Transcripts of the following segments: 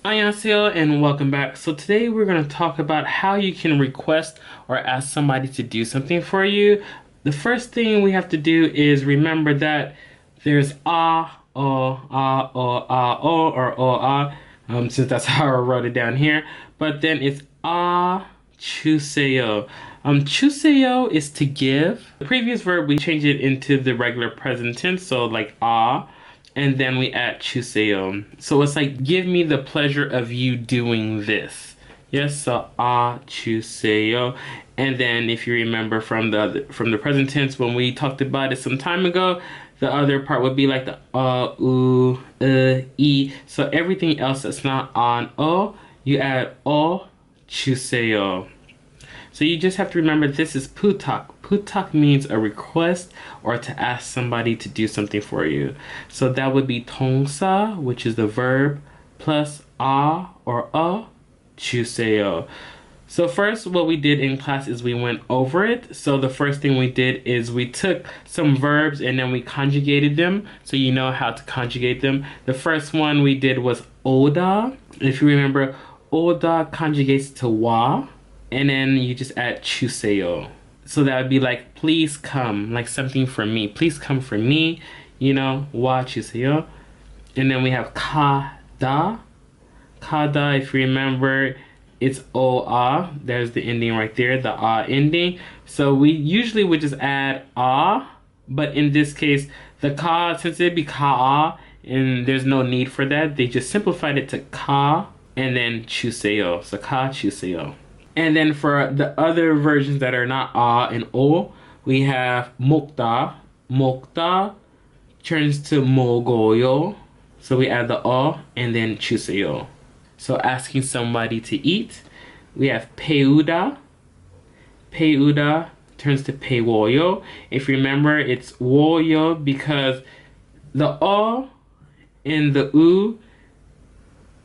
Annyeonghaseyo and welcome back. So today we're going to talk about how you can request or ask somebody to do something for you. The first thing we have to do is remember that there's or since that's how I wrote it down here. But then it's chuseyo. Chuseyo is to give. The previous verb, we change it into the regular present tense, so like and then we add chuseyo. So it's like, give me the pleasure of you doing this. Yes, so chuseyo. And then if you remember from the present tense when we talked about it some time ago, the other part would be like the e. So everything else that's not on you add chuseyo. So you just have to remember this is putak. Putak means a request or to ask somebody to do something for you. So that would be tongsa, which is the verb, plus or chuseyo. So first what we did in class is we went over it. So the first thing we did is we took some verbs and then we conjugated them. So you know how to conjugate them. The first one we did was oda. If you remember, oda conjugates to wa. And then you just add chuseyo. So that would be like, please come, like something for me. Please come for me, wa chuseyo. And then we have kada. Kada, if you remember, it's o-a. There's the ending right there, the a ending. So we usually would just add a, but in this case, the ka, since it'd be ka, and there's no need for that, they just simplified it to ka and then chuseyo. So ka chuseyo. And then for the other versions that are not and o, we have mokta. Mokta turns to mogoyo. So we add the and then chuseyo. So asking somebody to eat. We have peuda. Peuda turns to pewoyo. If you remember, it's woyo because the o and the u,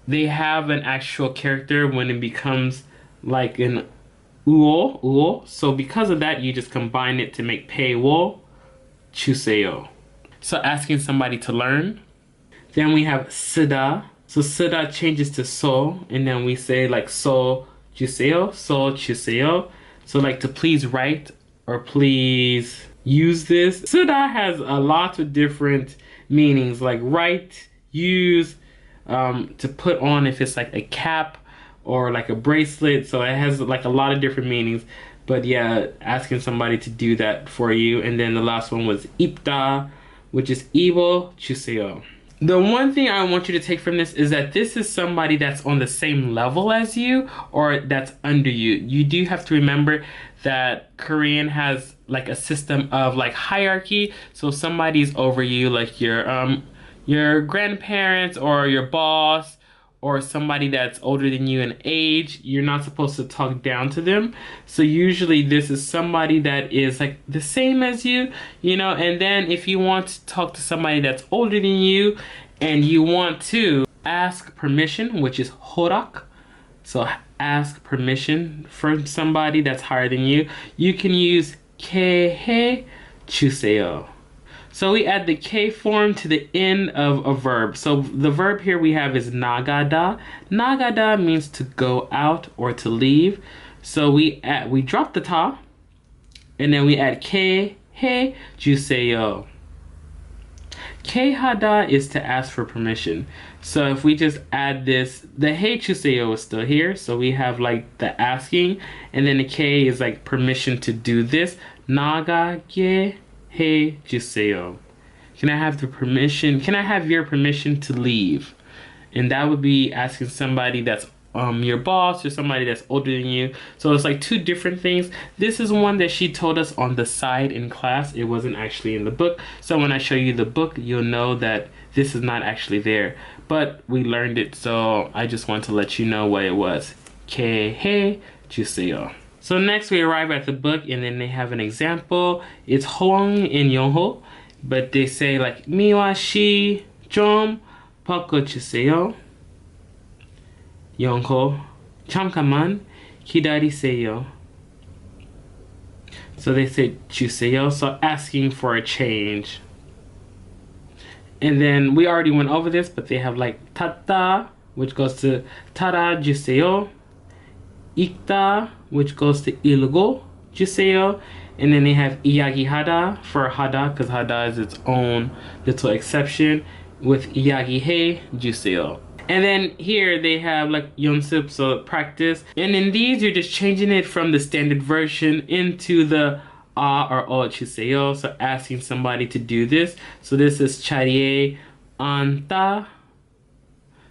they have an actual character when it becomes like an uo. So because of that, you just combine it to make pei wo chuseyo. So asking somebody to learn. Then we have sida. So sida changes to so, and then we say like so chuseyo, so chuseyo. So like to please write or please use this. Sida has a lot of different meanings, like write, use, to put on if it's like a cap or like a bracelet. So it has like a lot of different meanings. But yeah, asking somebody to do that for you. And then the last one was ipta, which is evil chuseyo. The one thing I want you to take from this is that this is somebody that's on the same level as you or that's under you. You do have to remember that Korean has like a system of like hierarchy. So somebody's over you, like your grandparents or your boss, or somebody that's older than you in age. You're not supposed to talk down to them. So usually this is somebody that is like the same as you, and then if you want to talk to somebody that's older than you and you want to ask permission, which is horak. So ask permission from somebody that's higher than you. You can use kehe chuseyo. So we add the K form to the end of a verb. So the verb here we have is nagada. Nagada means to go out or to leave. So we drop the ta, and then we add K, he, juseyo. K hada is to ask for permission. So if we just add this, the he chuseyo is still here. So we have like the asking, and then the K is like permission to do this. Naga ge hey juseyo. Can I have the permission? Can I have your permission to leave? And that would be asking somebody that's your boss or somebody that's older than you. So it's like two different things. This is one that she told us on the side in class. It wasn't actually in the book. So when I show you the book, you'll know that this is not actually there. But we learned it, so I just want to let you know what it was. Keihe juseyo. So next we arrive at the book, and then they have an example. It's Hoang in Yonho, but they say like miwa shi 좀 바꿔주세요. Yonho, 잠깐만 기다리세요. So they say 주세요, so asking for a change. And then we already went over this, but they have like tata, which goes to tara juseyo. Ikta, which goes to ilgo juseyo. And then they have iyagi hada for hada, because hada is its own little exception, with iyagi he juseyo. And then here they have like yonsup, so practice. And in these, you're just changing it from the standard version into the or o juseyo, so asking somebody to do this. So this is charie anta.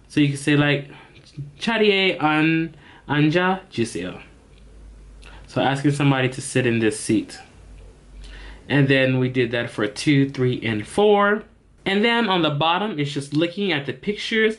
So you can say like charie anja juseyo. So asking somebody to sit in this seat. And then we did that for 2, 3, and 4. And then on the bottom, it's just looking at the pictures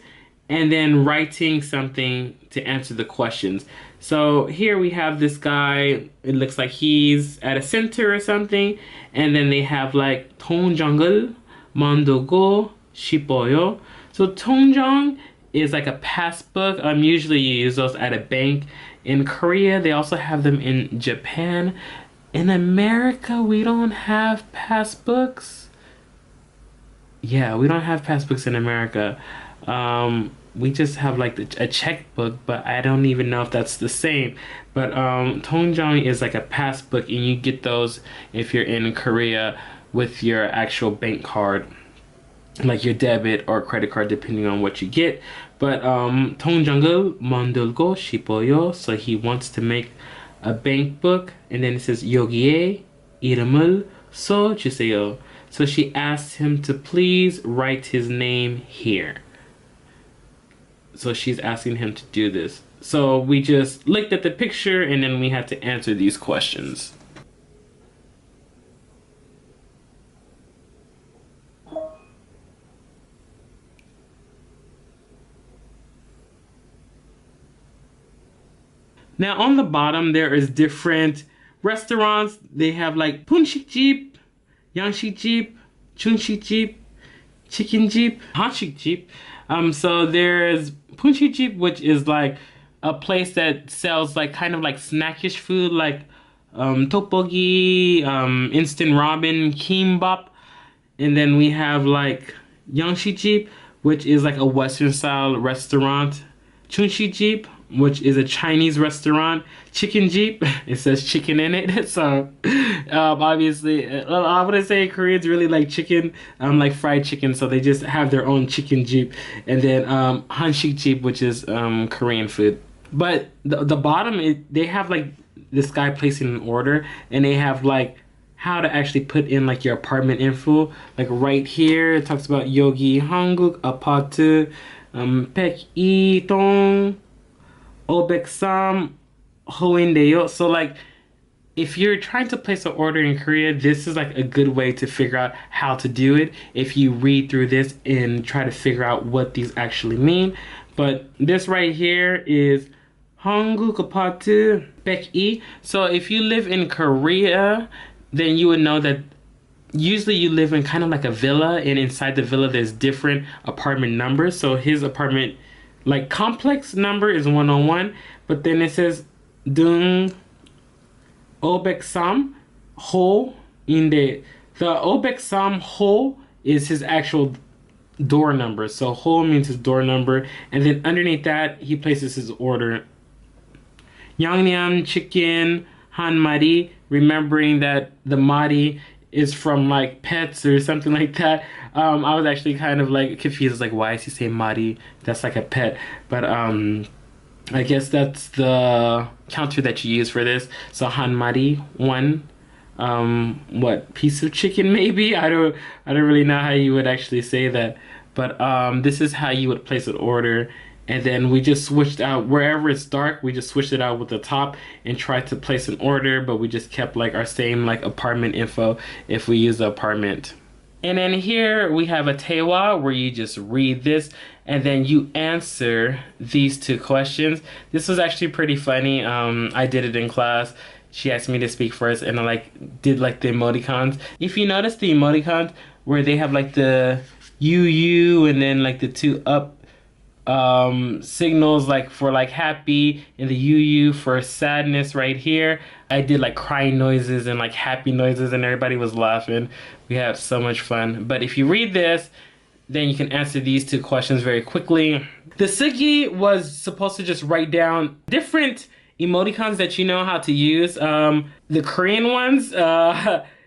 and then writing something to answer the questions. So here we have this guy, it looks like he's at a center or something. And then they have like 통장을 만들고 싶어요. So 통장 is like a passbook. Usually you use those at a bank. In Korea, they also have them in Japan. In America, we don't have passbooks. Yeah, we don't have passbooks in America. We just have like a checkbook, but I don't even know if that's the same. But 통장 is like a passbook, and you get those if you're in Korea with your actual bank card, like your debit or credit card, depending on what you get. But 통장을 만들고 싶어요. So he wants to make a bank book, and then it says 여기에 이름을 써주세요. So she asked him to please write his name here. So she's asking him to do this. So we just looked at the picture, and then we had to answer these questions. Now on the bottom, there is different restaurants. They have like punsikjip, 양식집, 중식집, chickenjip, 한식집. So there's punsikjip, which is like a place that sells like kind of like snackish food, like tteokbokki, instant ramen, kimbap. And then we have like 양식집, which is like a Western style restaurant. 중식집, which is a Chinese restaurant. Chicken Jeep, it says chicken in it. So obviously, I wouldn't say Koreans really like chicken, like fried chicken. So they just have their own chicken Jeep. And then Hanshik Jeep, which is Korean food. But the bottom, they have like this guy placing an order, and they have like how to actually put in like your apartment info. Like right here, it talks about Yogi Hanguk 아파트 102동 503 호인데요. So like if you're trying to place an order in Korea, this is like a good way to figure out how to do it if you read through this and try to figure out what these actually mean. But this right here is 한국 아파트 102. So if you live in Korea, then you would know that usually you live in kind of like a villa, and inside the villa there's different apartment numbers. So his apartment like complex number is 101, but then it says dung obeksam ho in the obeksam ho is his actual door number. So ho means his door number, and then underneath that he places his order. Yangnam chicken han mari, remembering that the mari is from like pets or something like that. I was actually kind of like confused, like why is he saying mari? That's like a pet. But I guess that's the counter that you use for this. So han mari, one what, piece of chicken maybe? I don't really know how you would actually say that. But this is how you would place an order. And then we just switched out, wherever it's dark, we just switched it out with the top and tried to place an order, but we just kept like our same like apartment info if we use the apartment. And then here we have a tewa where you just read this and then you answer these two questions. This was actually pretty funny. I did it in class. She asked me to speak first, and I like did like the emoticons. If you notice the emoticons where they have like the you and then like the two up signals like for like happy, and the you for sadness right here. I did like crying noises and like happy noises, and everybody was laughing. We had so much fun. But if you read this, then you can answer these two questions very quickly. The Sugi was supposed to just write down different emoticons that you know how to use. The Korean ones,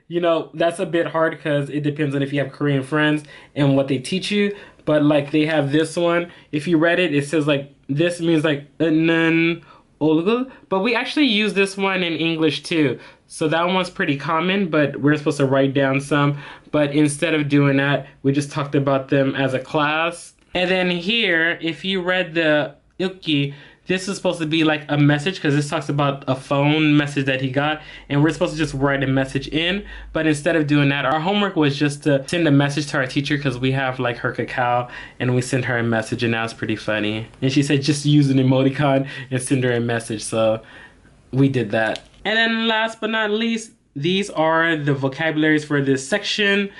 you know, that's a bit hard because it depends on if you have Korean friends and what they teach you. But like they have this one. If you read it, it says like this means like nun olgul. But we actually use this one in English too. So that one's pretty common, but we're supposed to write down some. But instead of doing that, we just talked about them as a class. And then here, if you read the Ilki, this is supposed to be like a message because this talks about a phone message that he got, and we're supposed to just write a message in. But instead of doing that, our homework was just to send a message to our teacher because we have like her cacao, and we sent her a message, and that was pretty funny. And she said just use an emoticon and send her a message, so we did that. And then last but not least, these are the vocabularies for this section.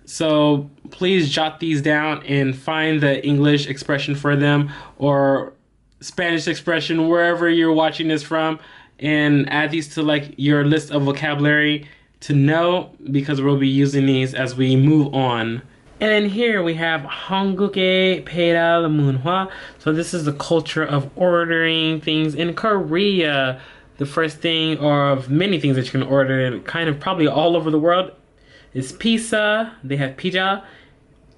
So please jot these down and find the English expression for them or Spanish expression wherever you're watching this from, and add these to like your list of vocabulary to know, because we'll be using these as we move on. And then here we have 한국의 배달 문화. So this is the culture of ordering things in Korea. The first thing, or of many things that you can order kind of probably all over the world, is pizza. They have pizza,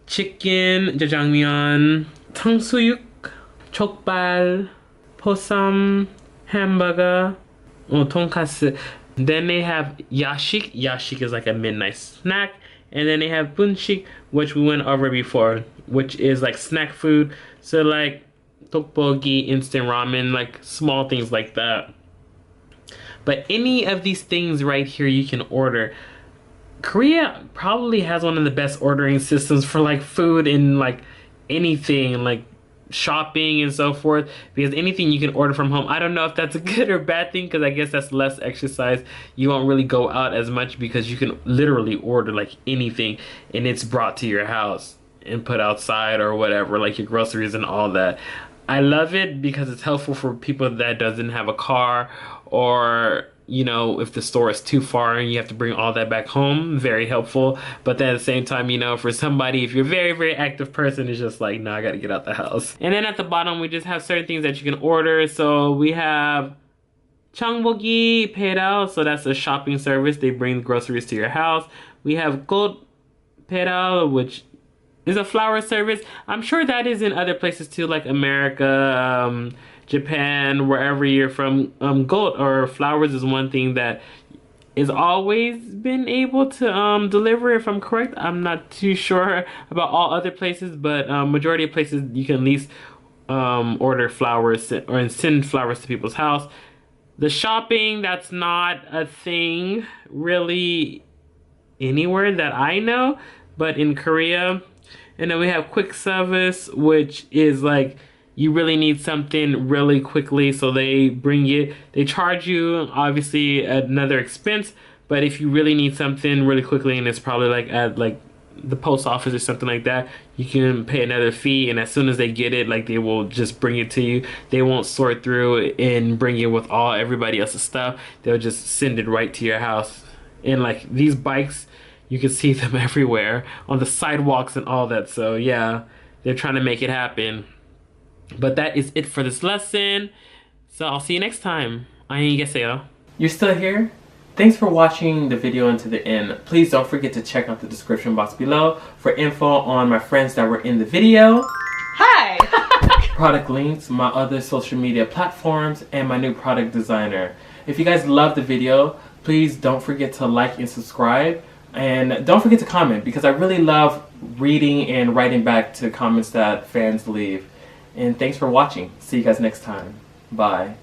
chicken, jjajangmyeon, 탕수육, 족발, 보쌈, hamburger, 돈가스. Then they have 야식. Yashik is like a midnight snack. And then they have bunshik, which we went over before, which is like snack food. So like tteokbokki, instant ramen, like small things like that. But any of these things right here you can order. Korea probably has one of the best ordering systems for like food and like anything, like shopping and so forth, because anything you can order from home. I don't know if that's a good or bad thing, because I guess that's less exercise. You won't really go out as much because you can literally order like anything and it's brought to your house and put outside or whatever, like your groceries and all that. I love it because it's helpful for people that doesn't have a car, or you know, if the store is too far and you have to bring all that back home. Very helpful. But then at the same time, you know, for somebody, if you're a very, very active person, it's just like, nah, I gotta get out the house. And then at the bottom, we just have certain things that you can order. So we have Changbogi Pedal, so that's a shopping service. They bring groceries to your house. We have Gold Pedal, which is a flower service. I'm sure that is in other places too, like America, Japan, wherever you're from. Gold or flowers is one thing that is always been able to deliver, if I'm correct. I'm not too sure about all other places, but majority of places you can at least order flowers or send flowers to people's house. The shopping, that's not a thing really anywhere that I know, but in Korea. And then we have quick service, which is like you really need something really quickly, so they bring it. They charge you obviously another expense, but if you really need something really quickly and it's probably like at like the post office or something like that, you can pay another fee, and as soon as they get it, like they will just bring it to you. They won't sort through and bring it with all everybody else's stuff. They'll just send it right to your house. And like these bikes, you can see them everywhere on the sidewalks and all that. So yeah, they're trying to make it happen. But that is it for this lesson. So I'll see you next time. 안녕히 You're still here? Thanks for watching the video until the end. Please don't forget to check out the description box below for info on my friends that were in the video. Hi! Product links, my other social media platforms, and my new product designer. If you guys love the video, please don't forget to like and subscribe. And don't forget to comment, because I really love reading and writing back to comments that fans leave. And thanks for watching. See you guys next time. Bye.